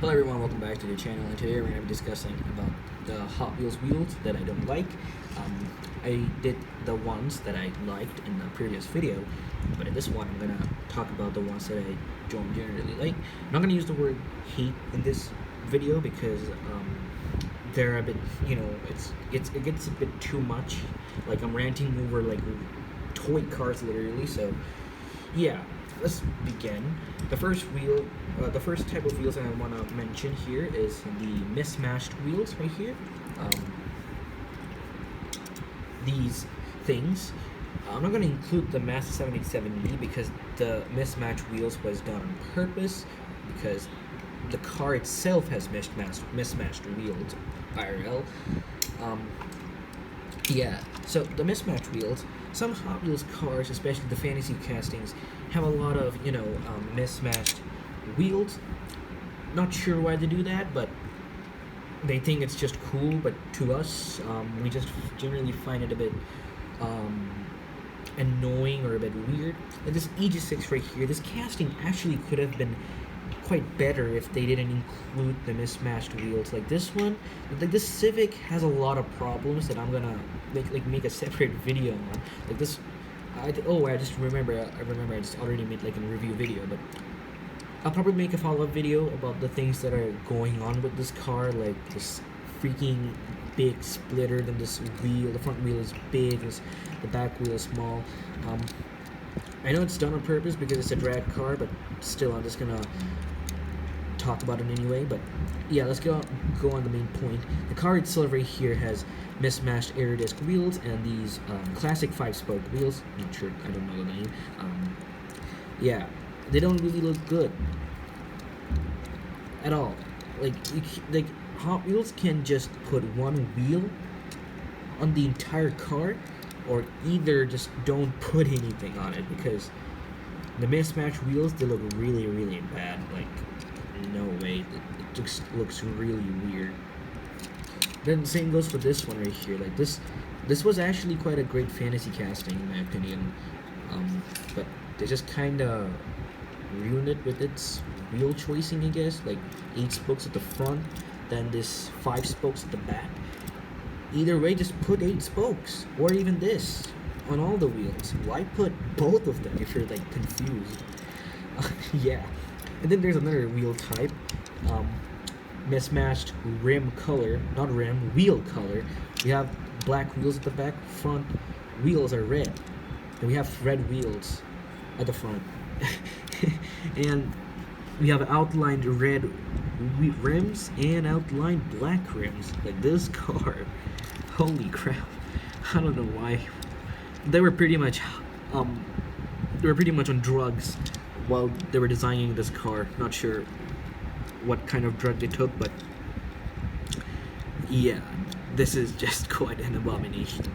Hello everyone, welcome back to the channel, and today we're going to be discussing about the Hot Wheels wheels that I don't like. I did the ones that I liked in the previous video, but in this one I'm going to talk about the ones that I don't generally like. I'm not going to use the word hate in this video because they're a bit, it gets a bit too much. Like I'm ranting over like toy cars literally, so yeah. Let's begin. The first type of wheels I want to mention here is the mismatched wheels right here. These things. I'm not going to include the Mazda 787E because the mismatched wheels was done on purpose because the car itself has mismatched wheels, IRL. Yeah, so the mismatched wheels, some Hot Wheels cars, especially the fantasy castings, have a lot of, mismatched wheels. Not sure why they do that, but they think it's just cool, but to us, we just generally find it a bit annoying or a bit weird. And this EG6 right here, this casting actually could have been quite better if they didn't include the mismatched wheels. Like this one, like this Civic has a lot of problems that I'm gonna make a separate video on. Like this, I just remember I just already made like a review video, but I'll probably make a follow-up video about the things that are going on with this car, like this freaking big splitter. Then this wheel, the front wheel is big, the back wheel is small. I know it's done on purpose because it's a drag car, but still, I'm just gonna talk about it anyway. But yeah, let's go on the main point. The car itself right here has mismatched Aerodisc wheels and these classic 5-spoke wheels. Not sure, I don't know the name. Yeah, they don't really look good at all. Like Hot Wheels can just put one wheel on the entire car, or either just don't put anything on it, because the mismatched wheels, they look really, really bad. Like, no way. It just looks really weird. Then the same goes for this one right here. Like this was actually quite a great fantasy casting in my opinion. But they just kind of ruined it with its wheel choicing, I guess. Like 8 spokes at the front, then this 5 spokes at the back. Either way, just put 8 spokes, or even this on all the wheels. Why put both of them if you're like confused? Yeah. And then there's another wheel type, mismatched rim color, not rim, wheel color. We have black wheels at the back, front wheels are red, and we have red wheels at the front. And we have outlined red rims and outlined black rims. Like this car, holy crap! I don't know why. They were pretty much on drugs while they were designing this car. Not sure what kind of drug they took, but yeah, this is just quite an abomination.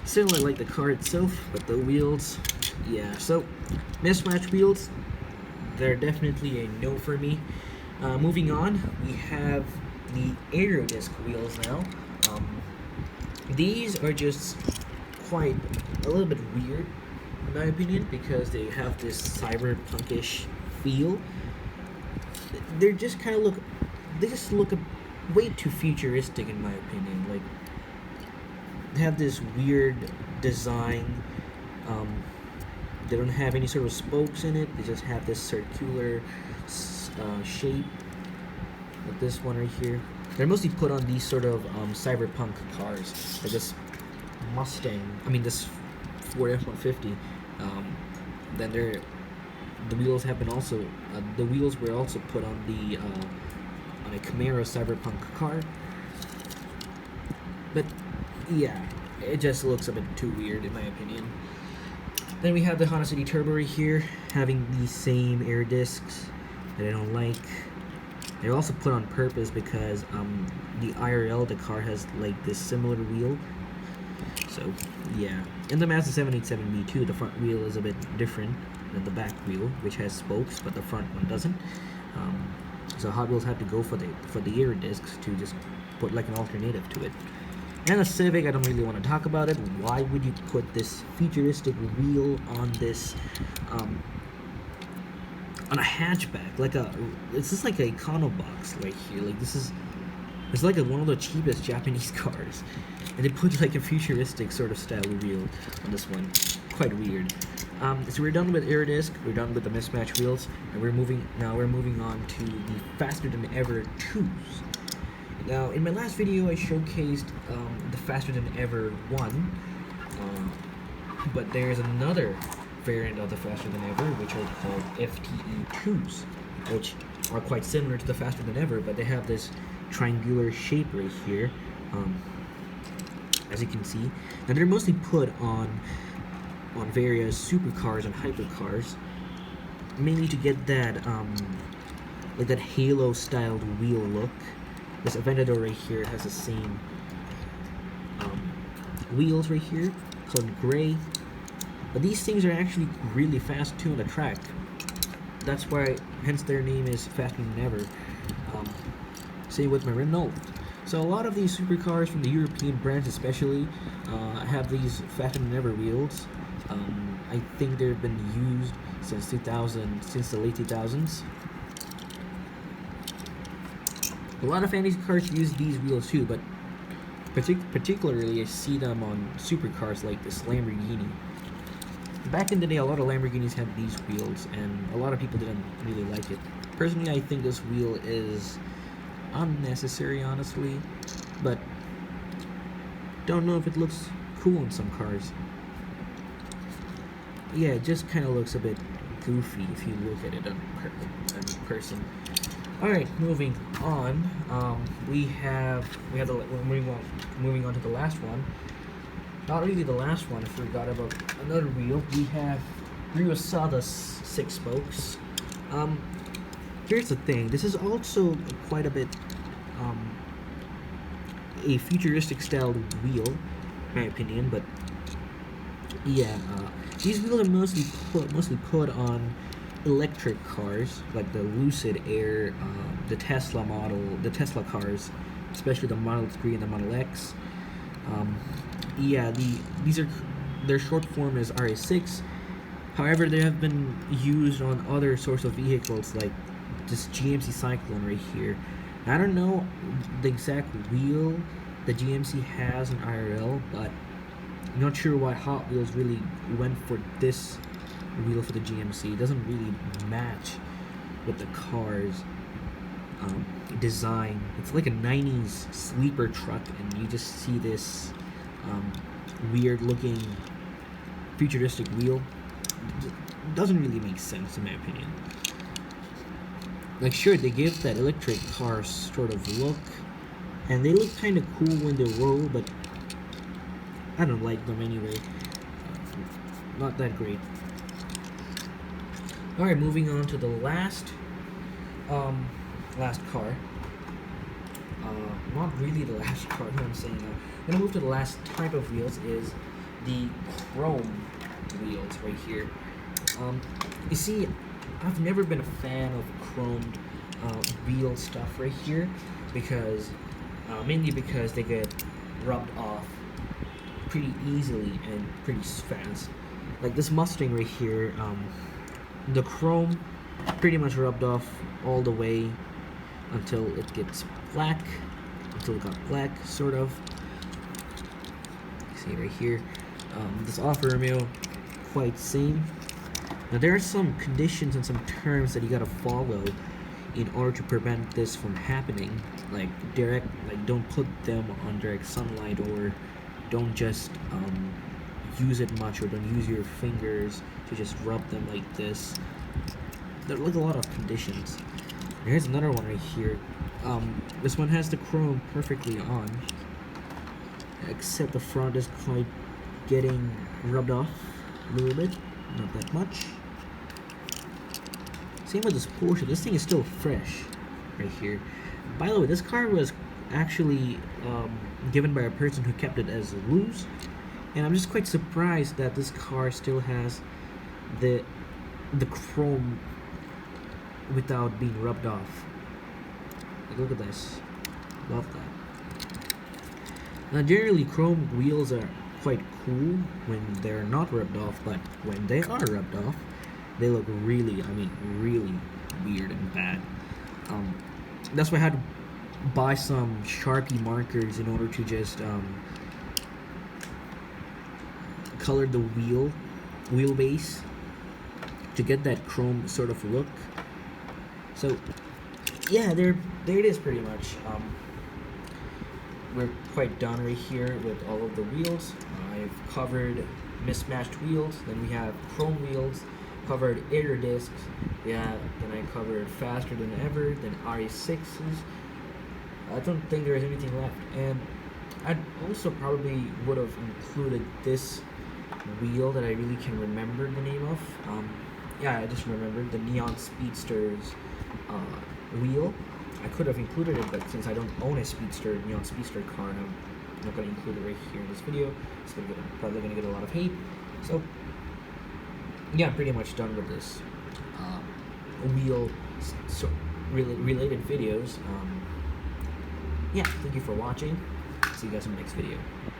Still, I like the car itself, but the wheels, yeah. So, mismatched wheels, they're definitely a no for me. Moving on, we have the Aerodisc wheels now. These are just quite a little bit weird, in my opinion, because they have this cyberpunkish feel. They're just kind of they just look way too futuristic, in my opinion. Like, they have this weird design. They don't have any sort of spokes in it. They just have this circular shape, like this one right here. They're mostly put on these sort of cyberpunk cars, like this this Ford F-150. Then the wheels have been also the wheels were also put on the on a Camaro cyberpunk car. But yeah, it just looks a bit too weird in my opinion. Then we have the Honda City Turbo right here, having the same air discs that I don't like. They're also put on purpose because the IRL, the car has like this similar wheel. So yeah, in the Mazda 787B too, the front wheel is a bit different than the back wheel, which has spokes, but the front one doesn't. So Hot Wheels had to go for the air discs to just put like an alternative to it. And the Civic, I don't really want to talk about it. Why would you put this futuristic wheel on this on a hatchback, like it's just like a econo box right here. Like this is, it's like one of the cheapest Japanese cars, and they put like a futuristic sort of style wheel on this one. Quite weird. So we're done with Aerodisc, we're done with the mismatched wheels, and we're moving on to the faster than ever 2s. Now, in my last video, I showcased the faster than ever 1, but there's another variant of the faster than ever, which are called FTE2s, which are quite similar to the faster than ever, but they have this triangular shape right here, as you can see. And they're mostly put on various supercars and hypercars, mainly to get that like that halo styled wheel look. This Aventador right here has the same wheels right here, colored gray, but these things are actually really fast too on the track. That's why, hence their name is faster than ever. Same with my Renault. So a lot of these supercars from the European brands especially have these faster than ever wheels. I think they've been used since the late 2000s. A lot of fantasy cars use these wheels too, but particularly I see them on supercars like this Lamborghini. Back in the day, a lot of Lamborghinis had these wheels, and a lot of people didn't really like it. Personally, I think this wheel is unnecessary, honestly, but don't know if it looks cool in some cars. Yeah, it just kind of looks a bit goofy if you look at it in person. All right, moving on. Moving on to the last one. Not really the last one. I forgot about another wheel. We have Rada's 6 spokes. Here's the thing. This is also quite a bit a futuristic styled wheel, in my opinion. But yeah, these wheels are mostly put on electric cars like the Lucid Air, the Tesla cars, especially the Model 3 and the Model X. Yeah, their short form is RA6. However, they have been used on other sorts of vehicles like this GMC Cyclone right here. I don't know the exact wheel the GMC has in IRL, but I'm not sure why Hot Wheels really went for this wheel for the GMC. It doesn't really match with the car's design. It's like a 90s sleeper truck, and you just see this weird looking futuristic wheel. It doesn't really make sense in my opinion. Like, sure, they give that electric car sort of look, and they look kind of cool when they roll, but I don't like them anyway. Not that great. Alright, moving on to the last car. Not really the last car, what I'm saying now. I'm gonna move to the last type of wheels, is the chrome wheels right here. You see, I've never been a fan of chromed wheel stuff right here, because mainly because they get rubbed off pretty easily and pretty fast. Like this Mustang right here, the chrome pretty much rubbed off all the way until it gets black, until it got black, sort of. See right here, this Alfa Romeo, quite same. Now there are some conditions and some terms that you gotta follow in order to prevent this from happening. Like don't put them on direct sunlight, or don't just use it much, or don't use your fingers to just rub them like this. There are like a lot of conditions. Here's another one right here. This one has the chrome perfectly on, except the front is quite getting rubbed off a little bit, not that much. Same with this Porsche. This thing is still fresh right here. By the way, this car was actually given by a person who kept it as loose, and I'm just quite surprised that this car still has the chrome without being rubbed off. Like, look at this. Love that. Now generally chrome wheels are quite cool when they're not rubbed off, but when they are rubbed off, they look really, I mean, really weird and bad. That's why I had to buy some Sharpie markers in order to just color the wheelbase to get that chrome sort of look. So yeah, there it is pretty much. We're quite done right here with all of the wheels. I've covered mismatched wheels, then we have chrome wheels, covered Aerodiscs, yeah, then I covered faster than ever, then RE6s. I don't think there is anything left, and I also probably would have included this wheel that I really can remember the name of. Yeah, I just remembered the Neon Speedsters wheel. I could have included it, but since I don't own a Neon Speedster car, I'm not going to include it right here in this video. It's probably going to get a lot of hate. So, yeah, I'm pretty much done with this wheel related videos. Yeah, thank you for watching. See you guys in the next video.